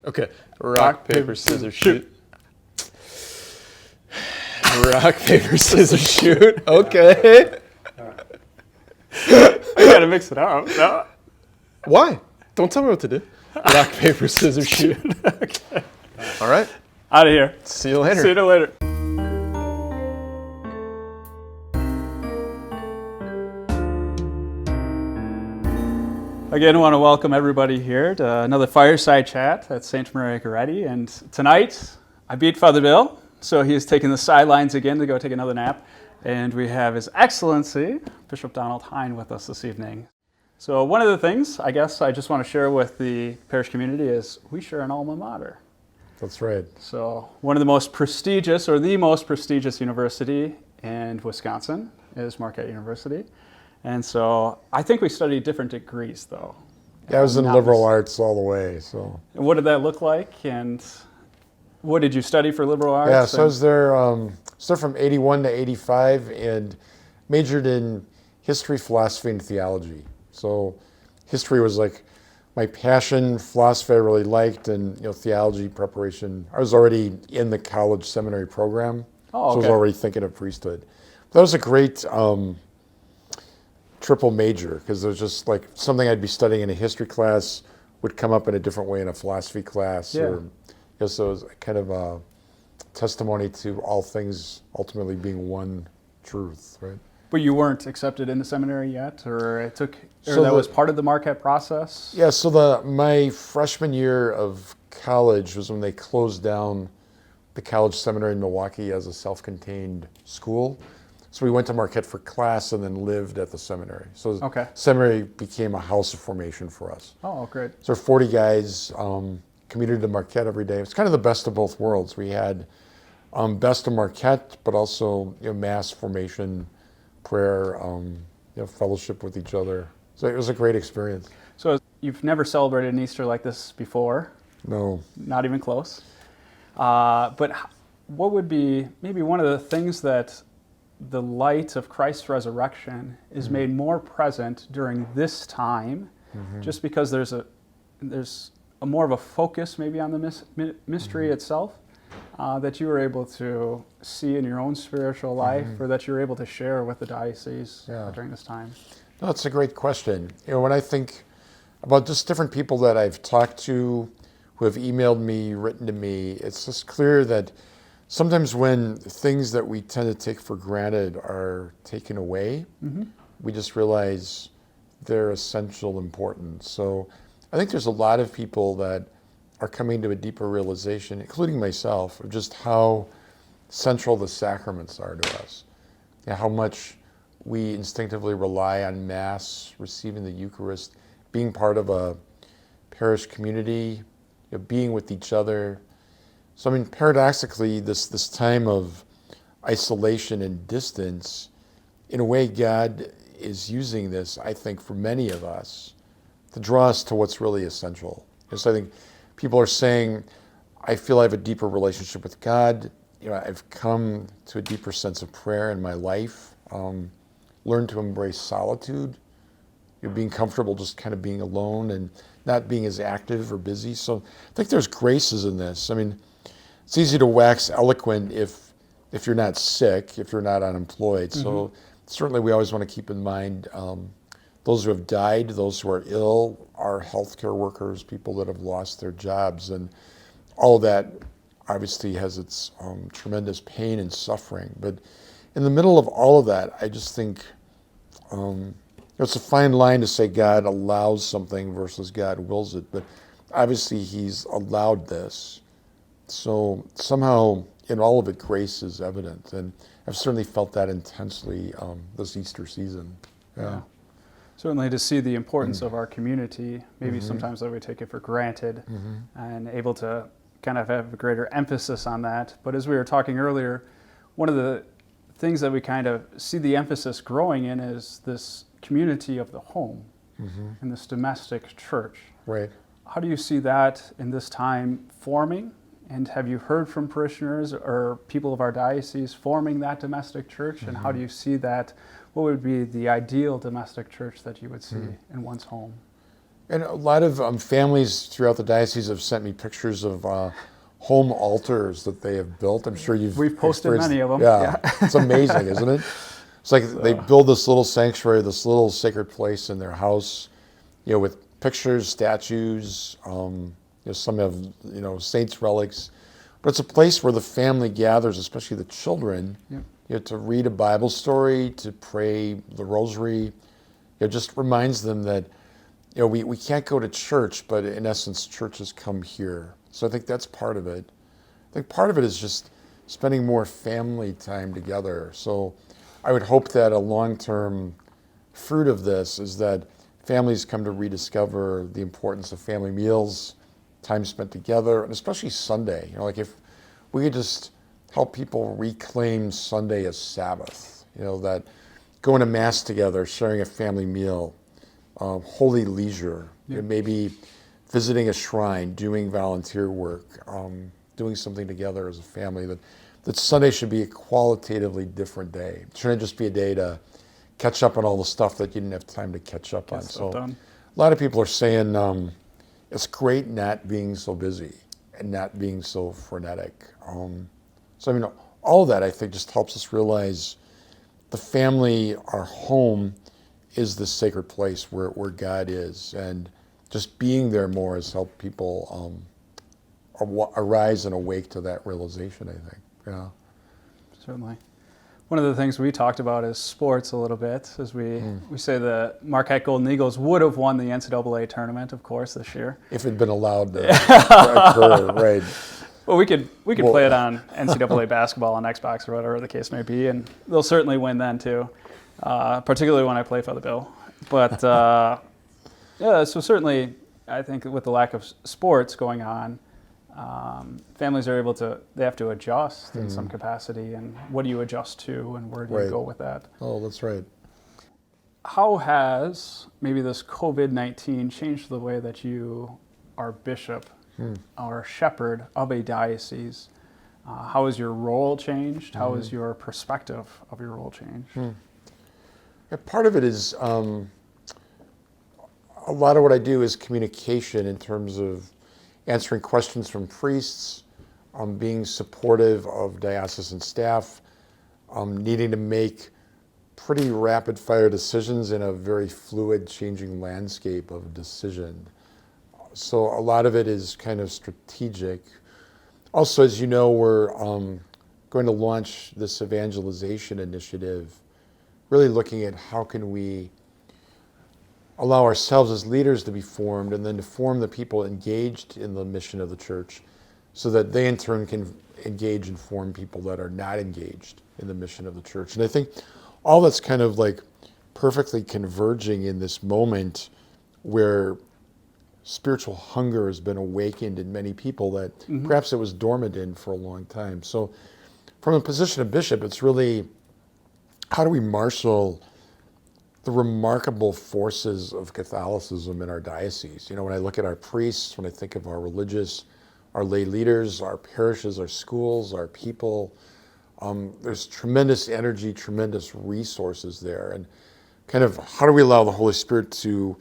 Okay. Rock, paper, scissors, shoot. Rock, paper, scissors, shoot. Okay. I gotta mix it up. No? Why? Don't tell me what to do. Rock, paper, scissors, shoot. Okay. All right. Out of here. See you later. See you later. Again, I want to welcome everybody here to another Fireside Chat at St. Maria Goretti. And tonight, I beat Father Bill, so he's taking the sidelines again to go take another nap. And we have His Excellency, Bishop Donald Hying, with us this evening. So one of the things, I guess, I just want to share with the parish community is we share an alma mater. That's right. So one of the most prestigious, or the most prestigious university in Wisconsin is Marquette University. And so I think we studied different degrees, though. Yeah, I was in liberal arts all the way. So. And what did that look like? And what did you study for liberal arts? Yeah, so I was there from 81 to 85 and majored in history, philosophy, and theology. So history was like my passion. Philosophy I really liked, and theology preparation. I was already in the college seminary program, Oh, okay. so I was already thinking of priesthood. That was a great triple major, because it was just like something I'd be studying in a history class would come up in a different way in a philosophy class. Yeah. So it was kind of a testimony to all things ultimately being one truth, right? But you weren't accepted in the seminary yet, or that was part of the Marquette process? Yeah, so my freshman year of college was when they closed down the college seminary in Milwaukee as a self-contained school. So we went to Marquette for class and then lived at the seminary. So Okay. seminary became a house of formation for us. Oh, great. So 40 guys commuted to Marquette every day. It's kind of the best of both worlds. We had best of Marquette, but also mass formation, prayer, fellowship with each other. So it was a great experience. So you've never celebrated an Easter like this before? No. Not even close. But what would be maybe one of the things that the light of Christ's resurrection is made more present during this time, just because there's a more of a focus maybe on the mystery itself that you were able to see in your own spiritual life, or that you're able to share with the diocese during this time? No, that's a great question. When I think about just different people that I've talked to, who have emailed me, written to me, it's just clear that sometimes when things that we tend to take for granted are taken away, we just realize they're essential importance. So I think there's a lot of people that are coming to a deeper realization, including myself, of just how central the sacraments are to us, and how much we instinctively rely on Mass, receiving the Eucharist, being part of a parish community, being with each other. So I mean, paradoxically, this time of isolation and distance, in a way, God is using this, I think, for many of us, to draw us to what's really essential. And so I think people are saying, I feel I have a deeper relationship with God. I've come to a deeper sense of prayer in my life. Learned to embrace solitude. Being comfortable just kind of being alone and not being as active or busy. So I think there's graces in this. I mean, it's easy to wax eloquent if you're not sick, if you're not unemployed. So certainly we always want to keep in mind those who have died, those who are ill, our healthcare workers, people that have lost their jobs, and all of that obviously has its tremendous pain and suffering. But in the middle of all of that, I just think it's a fine line to say God allows something versus God wills it. But obviously He's allowed this. So somehow in all of it, grace is evident. And I've certainly felt that intensely this Easter season. Yeah. Certainly to see the importance of our community, maybe sometimes that we take it for granted, and able to kind of have a greater emphasis on that. But as we were talking earlier, one of the things that we kind of see the emphasis growing in is this community of the home and this domestic church. Right. How do you see that in this time forming? And have you heard from parishioners or people of our diocese forming that domestic church? And how do you see that? What would be the ideal domestic church that you would see in one's home? And a lot of families throughout the diocese have sent me pictures of home altars that they have built. I'm sure We've posted experienced- many of them. Yeah, it's amazing, isn't it? It's like they build this little sanctuary, this little sacred place in their house, with pictures, statues. Some have, saints' relics. But it's a place where the family gathers, especially the children, to read a Bible story, to pray the rosary. It just reminds them that, we can't go to church, but in essence, church has come here. So I think that's part of it. I think part of it is just spending more family time together. So I would hope that a long-term fruit of this is that families come to rediscover the importance of family meals, time spent together, and especially Sunday. Like if we could just help people reclaim Sunday as Sabbath, that going to Mass together, sharing a family meal, holy leisure, maybe visiting a shrine, doing volunteer work, doing something together as a family, that Sunday should be a qualitatively different day. It shouldn't just be a day to catch up on all the stuff that you didn't have time to catch up on. So a lot of people are saying it's great not being so busy and not being so frenetic. All of that I think just helps us realize the family, our home, is the sacred place where God is, and just being there more has helped people arise and awake to that realization, I think. Yeah. Certainly. One of the things we talked about is sports a little bit, as we say the Marquette Golden Eagles would have won the NCAA tournament, of course, this year. If it'd been allowed to occur, right. Well, we could play it on NCAA basketball on Xbox or whatever the case may be, and they'll certainly win then too, particularly when I play for the Bill. But so certainly I think with the lack of sports going on, families are they have to adjust in some capacity, and what do you adjust to and where do you go with that? Oh, that's right. How has maybe this COVID-19 changed the way that you are bishop or shepherd of a diocese? How has your role changed? How has your perspective of your role changed? Yeah, part of it is a lot of what I do is communication in terms of answering questions from priests, being supportive of diocesan staff, needing to make pretty rapid fire decisions in a very fluid, changing landscape of decision. So a lot of it is kind of strategic. Also, as you know, we're going to launch this evangelization initiative, really looking at how can we allow ourselves as leaders to be formed, and then to form the people engaged in the mission of the church so that they in turn can engage and form people that are not engaged in the mission of the church. And I think all that's kind of like perfectly converging in this moment where spiritual hunger has been awakened in many people that perhaps it was dormant in for a long time. So from a position of bishop, it's really how do we marshal the remarkable forces of Catholicism in our diocese. When I look at our priests, when I think of our religious, our lay leaders, our parishes, our schools, our people, there's tremendous energy, tremendous resources there. And kind of how do we allow the Holy Spirit to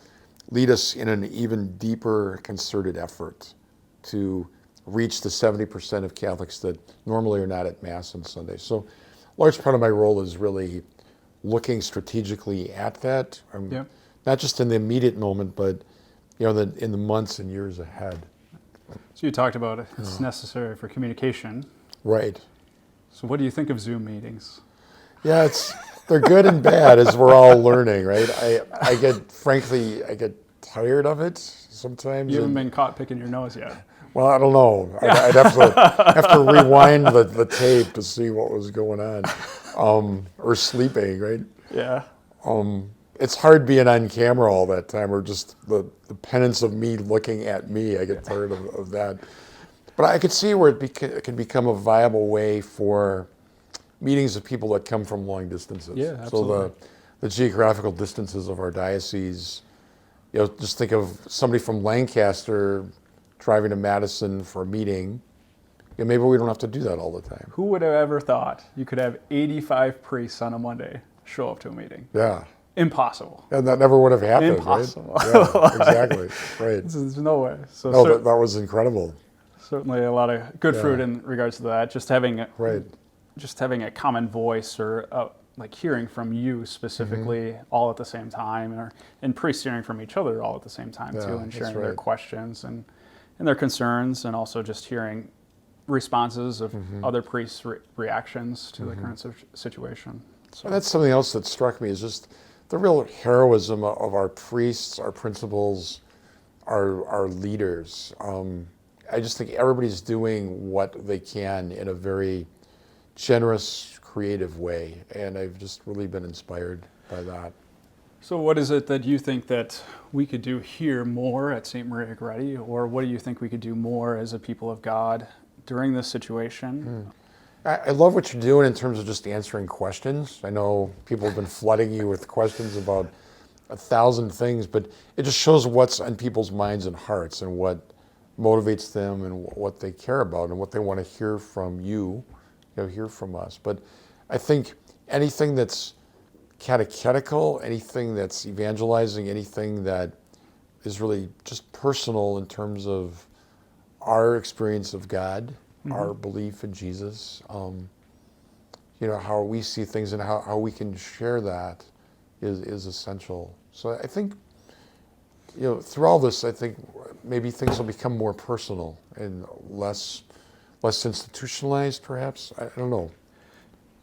lead us in an even deeper concerted effort to reach the 70% of Catholics that normally are not at Mass on Sunday. So a large part of my role is really looking strategically at that, not just in the immediate moment, but in the months and years ahead. So you talked about it's necessary for communication. Right. So what do you think of Zoom meetings? Yeah, they're good and bad as we're all learning, right? I get tired of it sometimes. You haven't been caught picking your nose yet. Well, I don't know. I'd have to rewind the tape to see what was going on, or sleeping, right? Yeah. It's hard being on camera all that time, or just the penance of me looking at me. I get tired of that. But I could see where it can become a viable way for meetings of people that come from long distances. Yeah, absolutely. So the geographical distances of our diocese, just think of somebody from Lancaster driving to Madison for a meeting. Maybe we don't have to do that all the time. Who would have ever thought you could have 85 priests on a Monday show up to a meeting? Yeah. impossible. And that never would have happened, Impossible. right? Yeah, exactly. Right. There's no way. So No, that was incredible. certainly a lot of good fruit in regards to that. Just having a common voice, or like hearing from you specifically all at the same time, and priests hearing from each other all at the same time too, and sharing their questions and their concerns, and also just hearing responses of other priests' reactions to the current situation. So And that's something else that struck me, is just the real heroism of our priests, our principals, our leaders. I just think everybody's doing what they can in a very generous, creative way, and I've just really been inspired by that. So what is it that you think that we could do here more at St. Maria Goretti, or what do you think we could do more as a people of God during this situation? I love what you're doing in terms of just answering questions. I know people have been flooding you with questions about 1,000 things, but it just shows what's on people's minds and hearts, and what motivates them, and what they care about, and what they want to hear from you, hear from us. But I think anything that's catechetical, anything that's evangelizing, anything that is really just personal in terms of our experience of God, our belief in Jesus, how we see things, and how we can share that is essential. So I think, through all this, I think maybe things will become more personal and less institutionalized, perhaps. I don't know.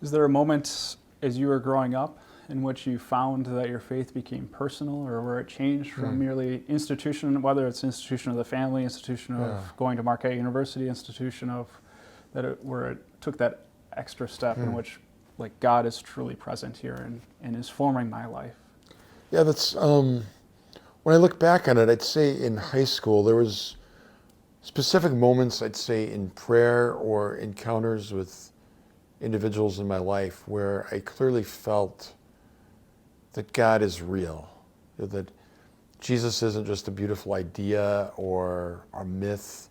Is there a moment as you were growing up in which you found that your faith became personal, or where it changed from merely institution, whether it's institution of the family, institution of going to Marquette University, institution of where it took that extra step in which, like, God is truly present here and is forming my life? Yeah, that's when I look back on it, I'd say in high school there was specific moments, I'd say, in prayer or encounters with individuals in my life where I clearly felt that God is real, that Jesus isn't just a beautiful idea or a myth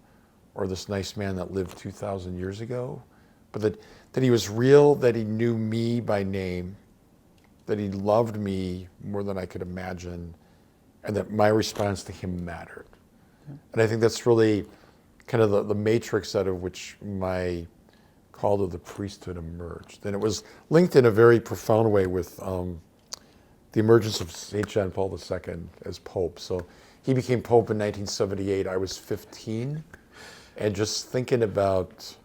or this nice man that lived 2,000 years ago, but that he was real, that he knew me by name, that he loved me more than I could imagine, and that my response to him mattered. And I think that's really kind of the matrix out of which my call to the priesthood emerged. And it was linked in a very profound way with the emergence of St. John Paul II as Pope. So he became Pope in 1978. I was 15. And just thinking about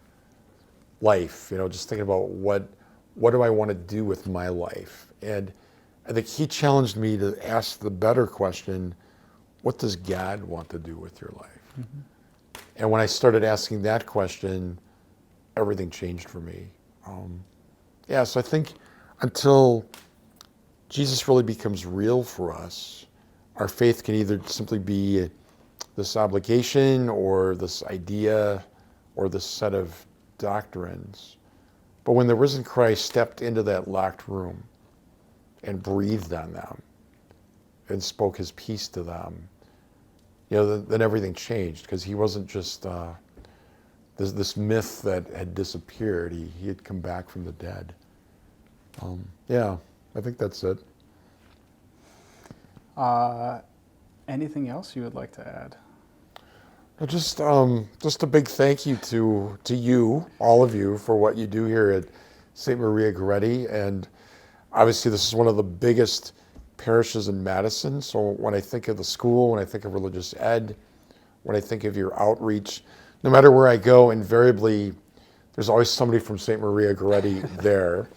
life, just thinking about what do I want to do with my life? And I think he challenged me to ask the better question, what does God want to do with your life? And when I started asking that question, everything changed for me. So I think until Jesus really becomes real for us, our faith can either simply be this obligation or this idea or this set of doctrines. But when the risen Christ stepped into that locked room and breathed on them and spoke his peace to them, then everything changed, because he wasn't just this myth that had disappeared. He had come back from the dead. I think that's it. Anything else you would like to add? Just a big thank you to you, all of you, for what you do here at St. Maria Goretti. And obviously this is one of the biggest parishes in Madison. So when I think of the school, when I think of religious ed, when I think of your outreach, no matter where I go, invariably there's always somebody from St. Maria Goretti there.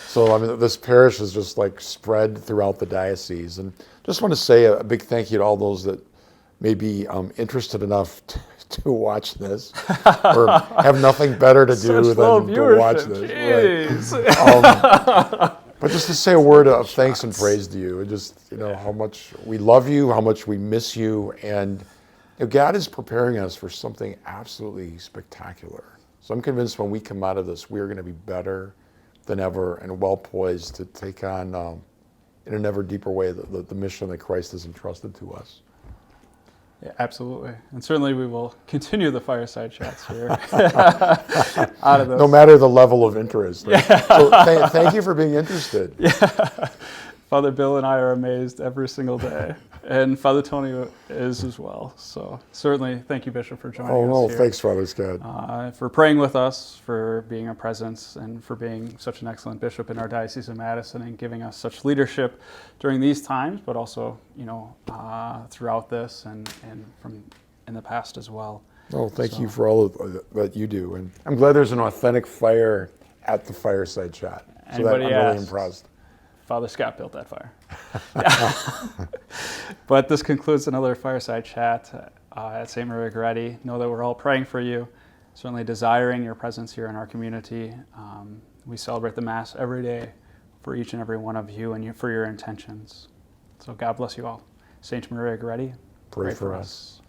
So this parish is just like spread throughout the diocese. And just want to say a big thank you to all those that may be interested enough to watch this, or have nothing better to do than to watch this. Right? But just to say a word of thanks and praise to you, and just how much we love you, how much we miss you, and God is preparing us for something absolutely spectacular. So I'm convinced when we come out of this, we are going to be better than ever and well poised to take on, in an ever deeper way, the mission that Christ has entrusted to us. Yeah, absolutely. And certainly we will continue the fireside chats here. Out of this. No matter the level of interest. Right? So thank you for being interested. Yeah. Father Bill and I are amazed every single day, and Father Tony is as well. So certainly, thank you, Bishop, for joining us Oh, no, here. thanks, Father Scott. For praying with us, for being a presence, and for being such an excellent bishop in our Diocese of Madison and giving us such leadership during these times, but also, throughout this and from in the past as well. Oh, thank you for all of that you do. And I'm glad there's an authentic fire at the Fireside chat. So that I'm really impressed. Father Scott built that fire. But this concludes another Fireside Chat at St. Maria Goretti. Know that we're all praying for you, certainly desiring your presence here in our community. We celebrate the Mass every day for each and every one of you and for your intentions. So God bless you all. St. Maria Goretti, Pray for us.